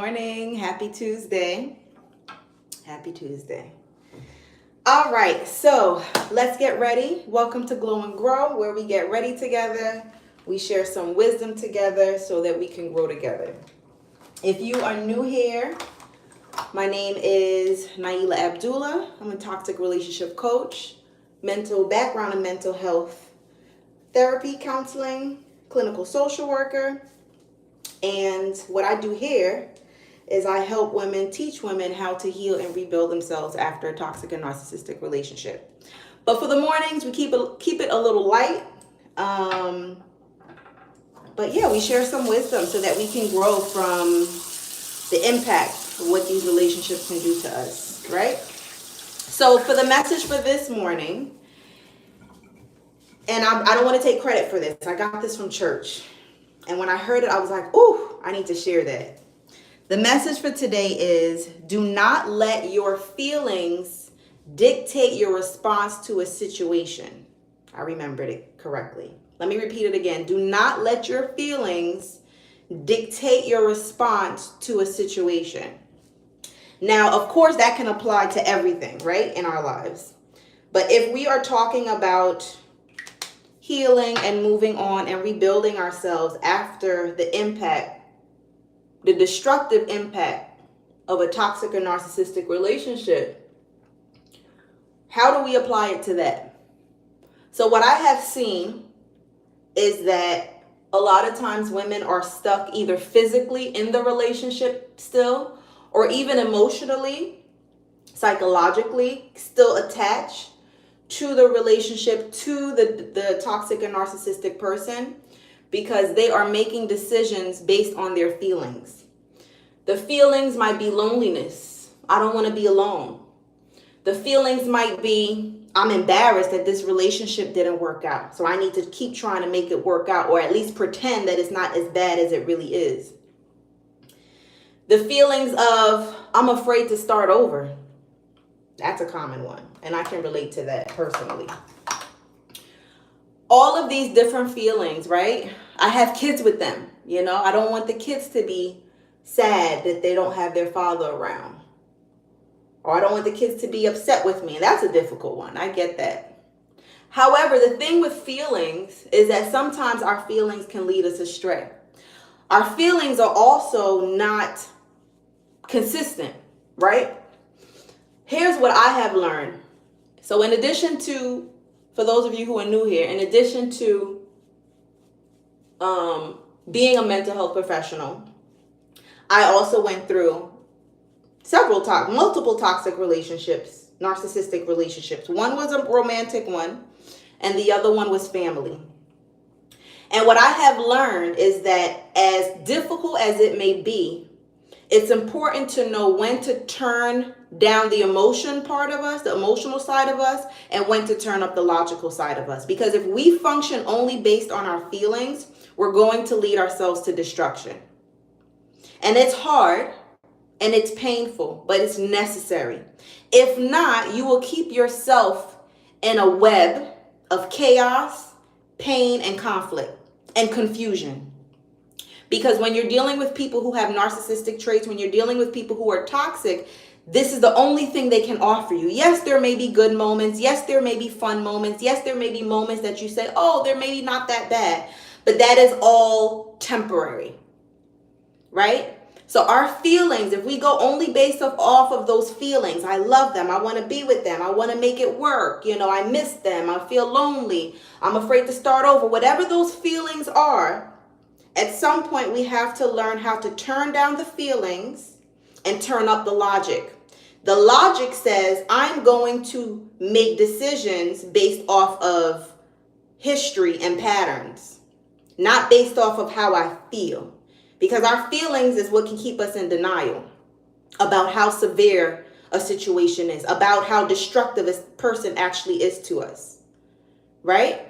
morning. Happy Tuesday. Happy Tuesday. All right, so let's get ready. Welcome to Glow and Grow, where we get ready together. We share some wisdom together so that we can grow together. If you are new here, my name is Nailah Abdullah. I'm a toxic relationship coach, mental background in mental health, therapy, counseling, clinical social worker. And what I do here is I help women, teach women how to heal and rebuild themselves after a toxic and narcissistic relationship. But for the mornings, we keep it a little light. But yeah, we share some wisdom so that we can grow from the impact of what these relationships can do to us, right? So for the message for this morning, and I don't want to take credit for this. I got this from church. And when I heard it, I was like, ooh, I need to share that. The message for today is, do not let your feelings dictate your response to a situation. I remembered it correctly. Let me repeat it again. Do not let your feelings dictate your response to a situation. Now, of course, that can apply to everything, right, in our lives. But if we are talking about healing and moving on and rebuilding ourselves after the destructive impact of a toxic or narcissistic relationship, how do we apply it to that? So what I have seen is that a lot of times women are stuck either physically in the relationship still, or even emotionally, psychologically still attached to the relationship, to the toxic and narcissistic person, because they are making decisions based on their feelings. The feelings might be loneliness. I don't want to be alone. The feelings might be, I'm embarrassed that this relationship didn't work out, so I need to keep trying to make it work out, or at least pretend that it's not as bad as it really is. The feelings of, I'm afraid to start over. That's a common one, and I can relate to that personally. All of these different feelings, right? I have kids with them, I don't want the kids to be sad that they don't have their father around. Or I don't want the kids to be upset with me. And that's a difficult one. I get that. However, the thing with feelings is that sometimes our feelings can lead us astray. Our feelings are also not consistent, right? Here's what I have learned. So in addition to, for those of you who are new here, in addition to being a mental health professional, I also went through multiple toxic relationships, narcissistic relationships. One was a romantic one, and the other one was family. And what I have learned is that as difficult as it may be, it's important to know when to turn down the emotion part of us, the emotional side of us, and when to turn up the logical side of us. Because if we function only based on our feelings, we're going to lead ourselves to destruction. And it's hard and it's painful, but it's necessary. If not, you will keep yourself in a web of chaos, pain, and conflict and confusion. Because when you're dealing with people who have narcissistic traits, when you're dealing with people who are toxic, this is the only thing they can offer you. Yes, there may be good moments. Yes, there may be fun moments. Yes, there may be moments that you say, oh, they're maybe not that bad. But that is all temporary, right? So our feelings, if we go only based off of those feelings, I love them, I want to be with them, I want to make it work, I miss them, I feel lonely, I'm afraid to start over, whatever those feelings are, at some point we have to learn how to turn down the feelings and turn up the logic. The logic says I'm going to make decisions based off of history and patterns, not based off of how I feel. Because our feelings is what can keep us in denial about how severe a situation is, about how destructive a person actually is to us, right?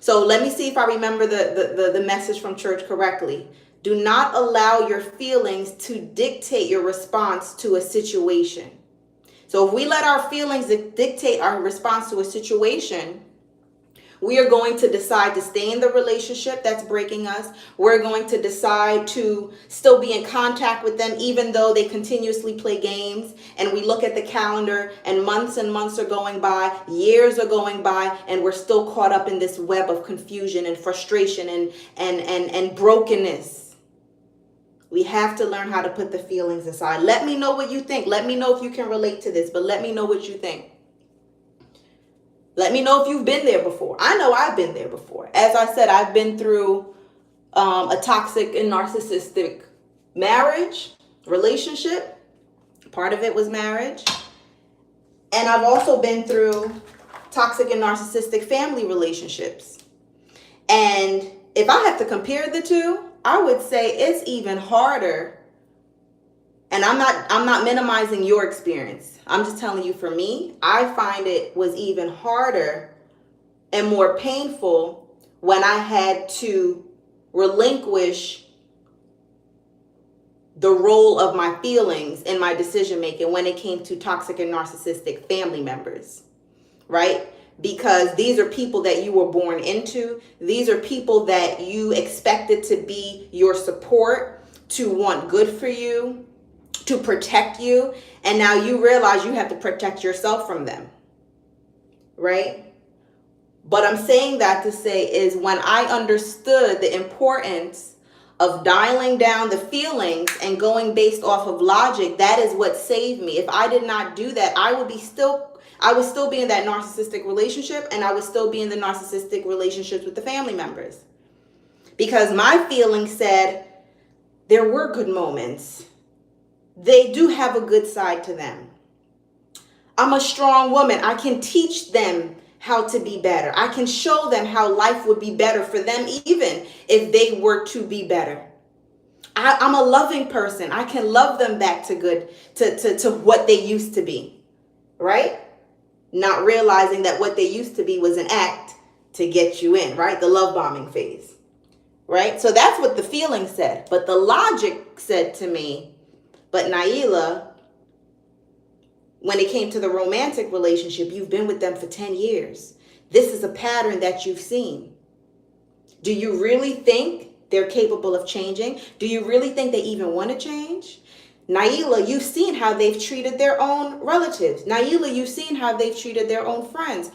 So let me see if I remember the message from church correctly. Do not allow your feelings to dictate your response to a situation. So if we let our feelings dictate our response to a situation, We are going to decide to stay in the relationship that's breaking us. We're going to decide to still be in contact with them even though they continuously play games. And we look at the calendar and months are going by, years are going by, and we're still caught up in this web of confusion and frustration and brokenness. We have to learn how to put the feelings aside. Let me know what you think. Let me know if you can relate to this, but let me know what you think. Let me know if you've been there before. I know I've been there before. As I said, I've been through a toxic and narcissistic marriage, relationship. Part of it was marriage. And I've also been through toxic and narcissistic family relationships. And if I have to compare the two, I would say it's even harder. And I'm not minimizing your experience. I'm just telling you, for me, I find it was even harder and more painful when I had to relinquish the role of my feelings in my decision making when it came to toxic and narcissistic family members, right? Because these are people that you were born into. These are people that you expected to be your support, to want good for you, to protect you. And now you realize you have to protect yourself from them, right? But I'm saying that to say is when I understood the importance of dialing down the feelings and going based off of logic, that is what saved me. If I did not do that, I would still be in that narcissistic relationship, and I would still be in the narcissistic relationships with the family members. Because my feelings said there were good moments. They do have a good side to them. I'm a strong woman. I can teach them how to be better. I can show them how life would be better for them even if they were to be better. I'm a loving person. I can love them back to good, to what they used to be, right? Not realizing that what they used to be was an act to get you in, right? The love bombing phase, right? So that's what the feeling said. But the logic said to me, but Nailah, when it came to the romantic relationship, you've been with them for 10 years. This is a pattern that you've seen. Do you really think they're capable of changing? Do you really think they even want to change? Nailah, you've seen how they've treated their own relatives. Nailah, you've seen how they've treated their own friends.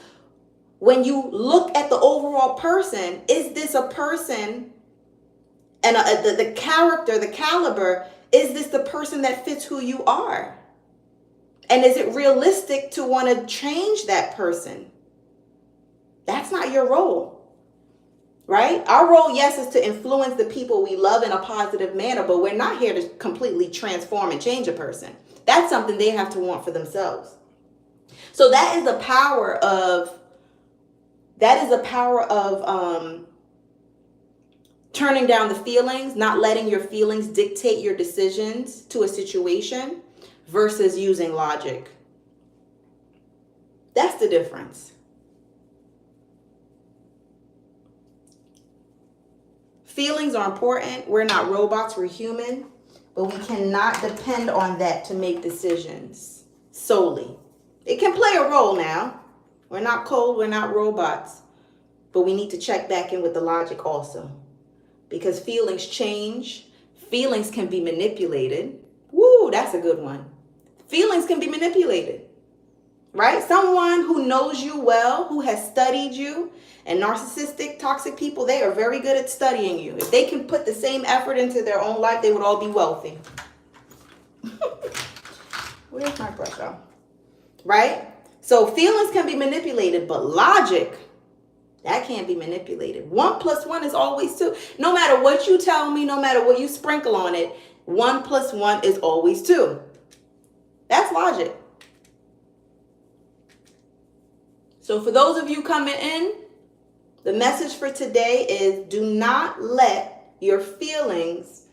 When you look at the overall person, is this a person and the character, the caliber, is this the person that fits who you are? And is it realistic to want to change that person? That's not your role, right? Our role, yes, is to influence the people we love in a positive manner, but we're not here to completely transform and change a person. That's something they have to want for themselves. So that is the power of turning down the feelings, not letting your feelings dictate your decisions to a situation versus using logic. That's the difference. Feelings are important. We're not robots, we're human, but we cannot depend on that to make decisions solely. It can play a role now. We're not cold, we're not robots, but we need to check back in with the logic also. Because feelings change. Feelings can be manipulated. Woo, that's a good one. Feelings can be manipulated, right? Someone who knows you well, who has studied you, and narcissistic, toxic people, they are very good at studying you. If they can put the same effort into their own life, they would all be wealthy. Where's my brush off? Right? So feelings can be manipulated, but logic, that can't be manipulated. 1 + 1 is always 2. No matter what you tell me, no matter what you sprinkle on it, 1 + 1 is always 2. That's logic. So for those of you coming in, the message for today is do not let your feelings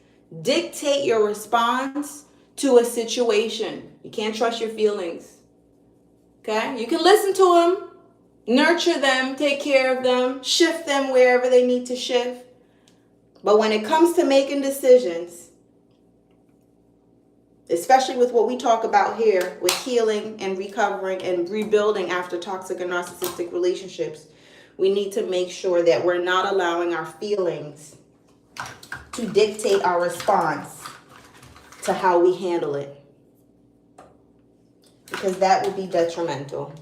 dictate your response to a situation. You can't trust your feelings. Okay? You can listen to them, nurture them, take care of them, shift them wherever they need to shift. But when it comes to making decisions, especially with what we talk about here with healing and recovering and rebuilding after toxic and narcissistic relationships, We need to make sure that we're not allowing our feelings to dictate our response to how we handle it, because that will be detrimental.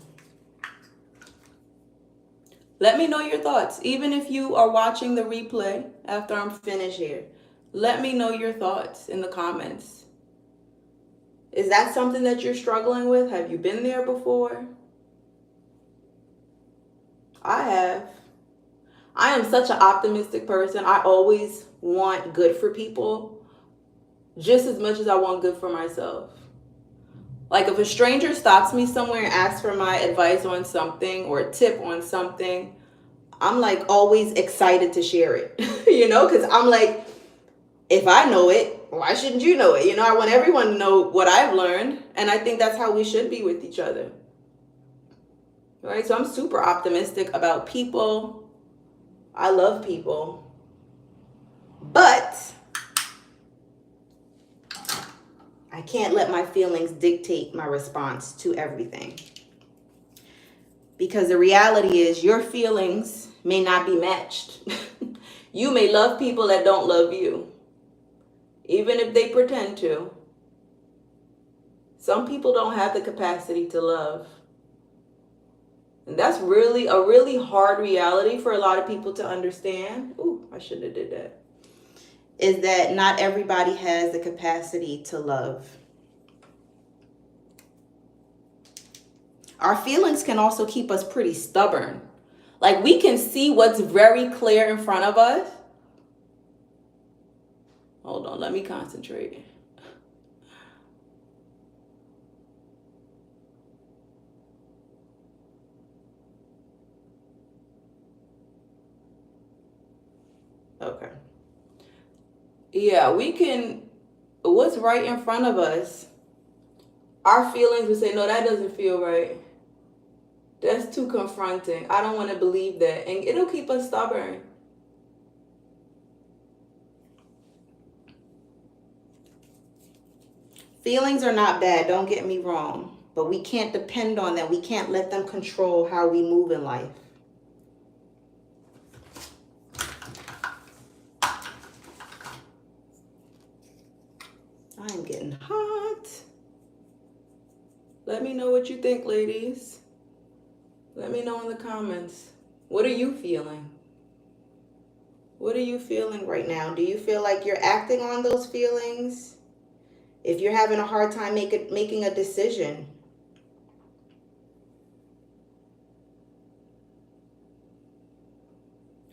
Let me know your thoughts. Even if you are watching the replay after I'm finished here, let me know your thoughts in the comments. Is that something that you're struggling with? Have you been there before? I have. I am such an optimistic person. I always want good for people just as much as I want good for myself. Like if a stranger stops me somewhere and asks for my advice on something or a tip on something, I'm like always excited to share it, because I'm like, if I know it, why shouldn't you know it? I want everyone to know what I've learned. And I think that's how we should be with each other. Right? So I'm super optimistic about people. I love people. But I can't let my feelings dictate my response to everything. Because the reality is your feelings may not be matched. You may love people that don't love you, even if they pretend to. Some people don't have the capacity to love. And that's really a really hard reality for a lot of people to understand. Ooh, I shouldn't have did that. Is that not everybody has the capacity to love. Our feelings can also keep us pretty stubborn. Like we can see what's very clear in front of us. Hold on, let me concentrate. Okay. Yeah, we can, what's right in front of us, our feelings will say, no, that doesn't feel right. That's too confronting. I don't want to believe that. And it'll keep us stubborn. Feelings are not bad, don't get me wrong. But we can't depend on them. We can't let them control how we move in life. I am getting hot. Let me know what you think, ladies. Let me know in the comments. What are you feeling? What are you feeling right now? Do you feel like you're acting on those feelings? If you're having a hard time making a decision,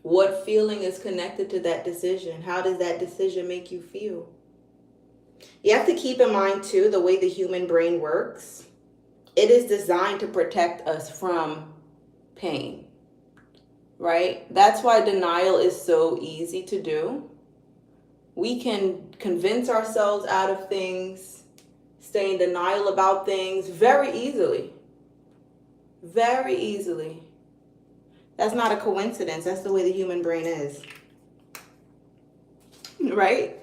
what feeling is connected to that decision? How does that decision make you feel? You have to keep in mind, too, the way the human brain works. It is designed to protect us from pain, right? That's why denial is so easy to do. We can convince ourselves out of things, stay in denial about things very easily. Very easily. That's not a coincidence. That's the way the human brain is. Right?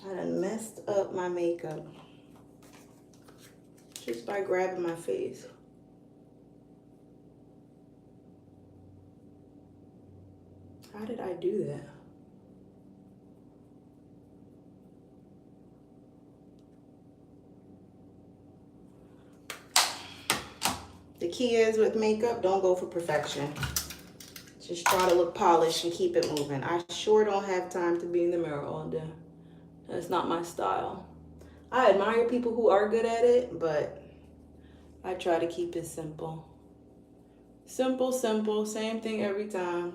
I done messed up my makeup just by grabbing my face. How did I do that? The key is with makeup, don't go for perfection. Just try to look polished and keep it moving. I sure don't have time to be in the mirror all day. That's not my style. I admire people who are good at it, but I try to keep it simple. Simple, simple, same thing every time.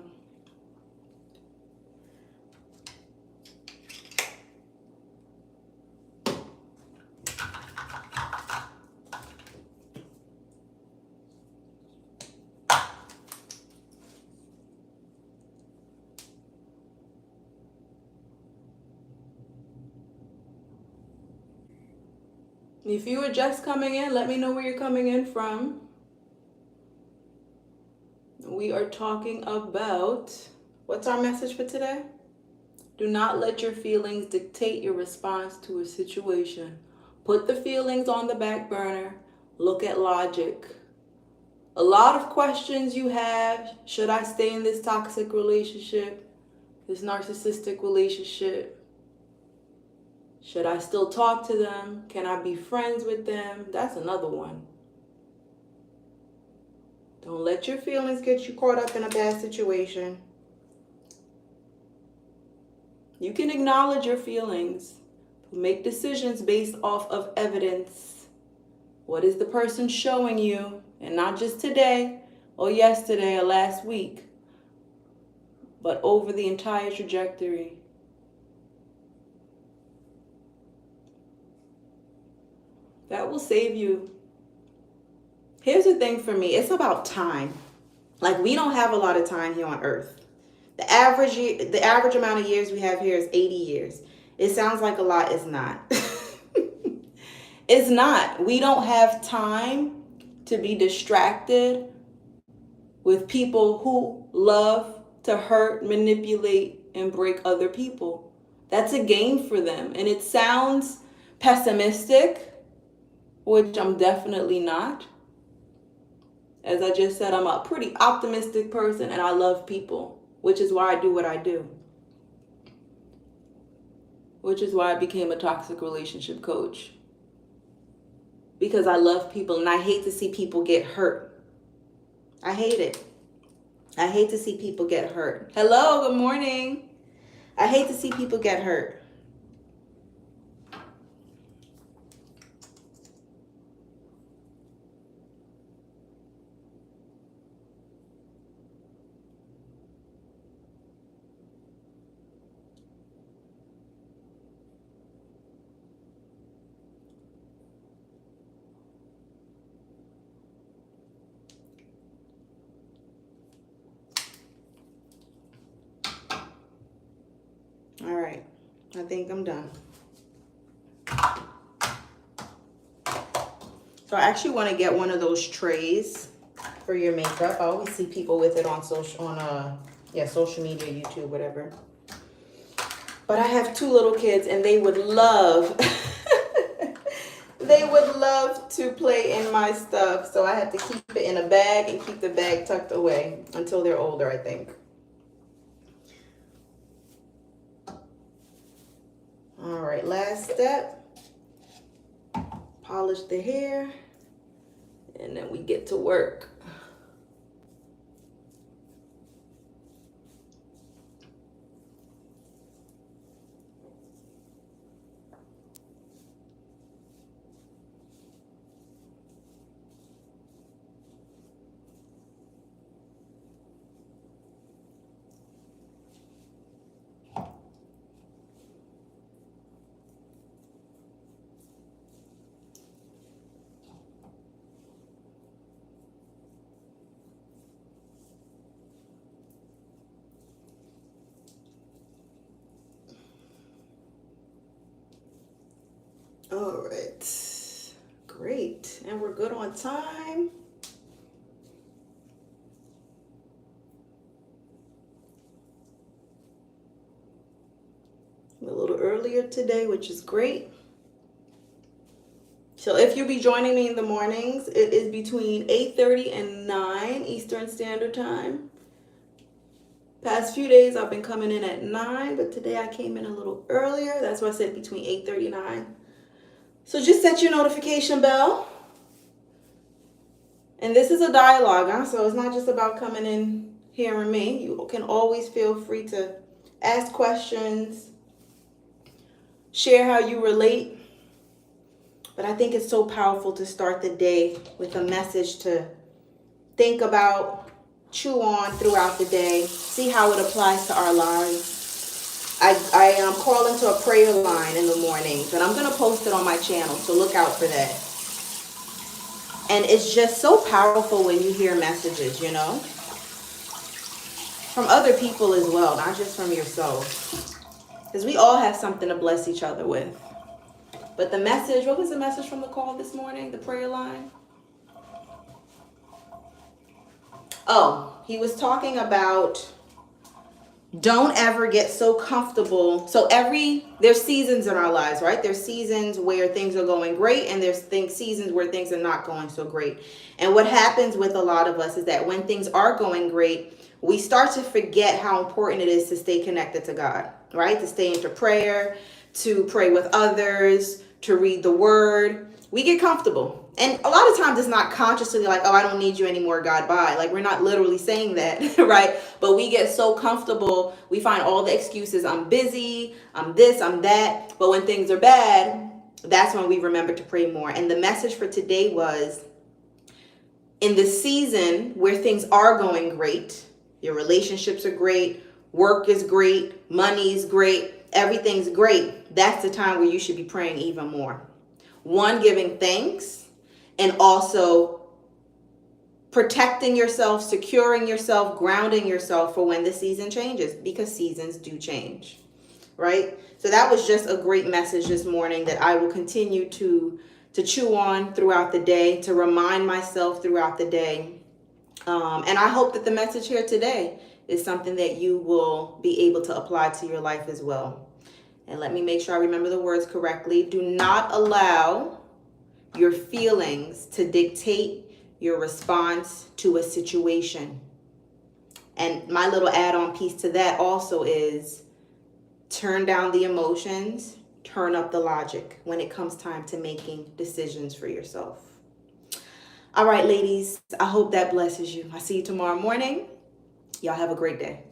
If you are just coming in, let me know where you're coming in from. We are talking about, what's our message for today? Do not let your feelings dictate your response to a situation. Put the feelings on the back burner. Look at logic. A lot of questions you have: should I stay in this toxic relationship, this narcissistic relationship? Should I still talk to them? Can I be friends with them? That's another one. Don't let your feelings get you caught up in a bad situation. You can acknowledge your feelings, but make decisions based off of evidence. What is the person showing you? And not just today or yesterday or last week, but over the entire trajectory. That will save you. Here's the thing for me, it's about time. Like, we don't have a lot of time here on earth. The average amount of years we have here is 80 years. It sounds like a lot, it's not. It's not. We don't have time to be distracted with people who love to hurt, manipulate, and break other people. That's a game for them. And it sounds pessimistic, which I'm definitely not. As I just said, I'm a pretty optimistic person and I love people, which is why I do what I do. Which is why I became a toxic relationship coach. Because I love people and I hate to see people get hurt. I hate it. I hate to see people get hurt. Hello, good morning. I hate to see people get hurt. All right, I think I'm done. So I actually want to get one of those trays for your makeup. I always see people with it on social media, YouTube, whatever. But I have 2 little kids and they would love they would love to play in my stuff. So I have to keep it in a bag and keep the bag tucked away until they're older, I think. All right, last step. Polish the hair and then we get to work. All right, great. And we're good on time. A little earlier today, which is great. So if you'll be joining me in the mornings, it is between 8:30 and 9 Eastern Standard Time. Past few days I've been coming in at 9, but today I came in a little earlier. That's why I said between 8:30 and 9. So just set your notification bell. And this is a dialogue, huh? So it's not just about coming in, hearing me. You can always feel free to ask questions, share how you relate. But I think it's so powerful to start the day with a message to think about, chew on throughout the day, see how it applies to our lives. I am calling to a prayer line in the mornings, and I'm going to post it on my channel, so look out for that. And it's just so powerful when you hear messages, you know, from other people as well, not just from yourself. Because we all have something to bless each other with. But the message, what was the message from the call this morning, the prayer line? Oh, he was talking about Don't ever get so comfortable. So there's seasons in our lives, right? There's seasons where things are going great, and there's seasons where things are not going so great. And what happens with a lot of us is that when things are going great, we start to forget how important it is to stay connected to God, right? To stay into prayer, to pray with others, to read the word. We get comfortable. And a lot of times it's not consciously like, oh, I don't need you anymore, God, bye. Like, we're not literally saying that, right? But we get so comfortable. We find all the excuses. I'm busy, I'm this, I'm that. But when things are bad, that's when we remember to pray more. And the message for today was, in the season where things are going great, your relationships are great, work is great, money's great, everything's great, that's the time where you should be praying even more. One, giving thanks, and also protecting yourself, securing yourself, grounding yourself for when the season changes, because seasons do change, right? So that was just a great message this morning that I will continue to chew on throughout the day, to remind myself throughout the day. And I hope that the message here today is something that you will be able to apply to your life as well. And let me make sure I remember the words correctly. Do not allow your feelings to dictate your response to a situation. And my little add-on piece to that also is, turn down the emotions, turn up the logic when it comes time to making decisions for yourself. All right, ladies, I hope that blesses you. I see you tomorrow morning. Y'all have a great day.